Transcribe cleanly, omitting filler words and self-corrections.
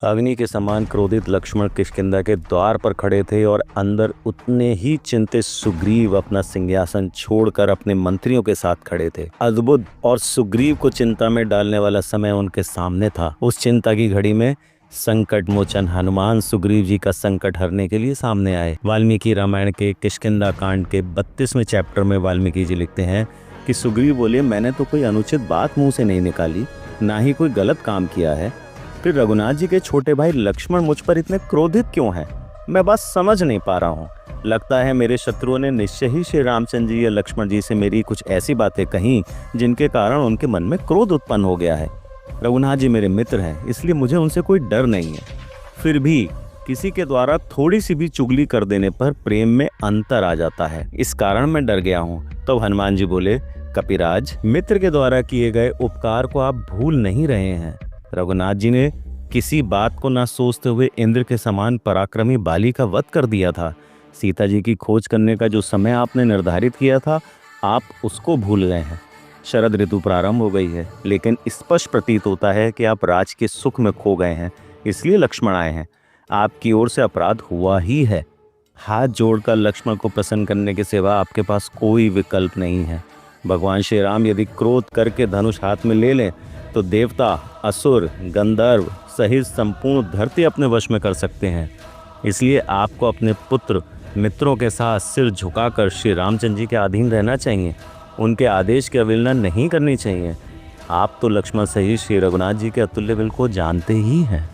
अग्नि के समान क्रोधित लक्ष्मण किष्किंधा के द्वार पर खड़े थे और अंदर उतने ही चिंतित सुग्रीव अपना सिंहासन छोड़कर अपने मंत्रियों के साथ खड़े थे। अद्भुत और सुग्रीव को चिंता में डालने वाला समय उनके सामने था। उस चिंता की घड़ी में संकट मोचन हनुमान सुग्रीव जी का संकट हरने के लिए सामने आए। वाल्मीकि रामायण के किष्किंधा कांड के 32वें चैप्टर में वाल्मीकि जी लिखते हैं कि सुग्रीव बोले, मैंने तो कोई अनुचित बात मुंह से नहीं निकाली, ना ही कोई गलत काम किया है। फिर रघुनाथ जी के छोटे भाई लक्ष्मण मुझ पर इतने क्रोधित क्यों हैं? मैं बस समझ नहीं पा रहा हूँ। लगता है मेरे शत्रुओं ने निश्चय ही श्री रामचंद्र जी या लक्ष्मण जी से मेरी कुछ ऐसी बातें कहीं जिनके कारण उनके मन में क्रोध उत्पन्न हो गया है। रघुनाथ जी मेरे मित्र हैं, इसलिए मुझे उनसे कोई डर नहीं है। फिर भी किसी के द्वारा थोड़ी सी भी चुगली कर देने पर प्रेम में अंतर आ जाता है, इस कारण मैं डर गया हूँ। तो हनुमान जी बोले, कपिराज, मित्र के द्वारा किए गए उपकार को आप भूल नहीं रहे हैं। रघुनाथ जी ने किसी बात को ना सोचते हुए इंद्र के समान पराक्रमी बाली का वध कर दिया था। सीता जी की खोज करने का जो समय आपने निर्धारित किया था, आप उसको भूल गए हैं। शरद ऋतु प्रारंभ हो गई है, लेकिन स्पष्ट प्रतीत होता है कि आप राज के सुख में खो गए हैं, इसलिए लक्ष्मण आए हैं। आपकी ओर से अपराध हुआ ही है। हाथ जोड़कर लक्ष्मण को प्रसन्न करने के सिवा आपके पास कोई विकल्प नहीं है। भगवान श्री राम यदि क्रोध करके धनुष हाथ में ले लें तो देवता, असुर, गंधर्व सहित संपूर्ण धरती अपने वश में कर सकते हैं। इसलिए आपको अपने पुत्र मित्रों के साथ सिर झुकाकर श्री रामचंद्र जी के अधीन रहना चाहिए। उनके आदेश की अवहेलना नहीं करनी चाहिए। आप तो लक्ष्मण सहित श्री रघुनाथ जी के अतुल्य बल को जानते ही हैं।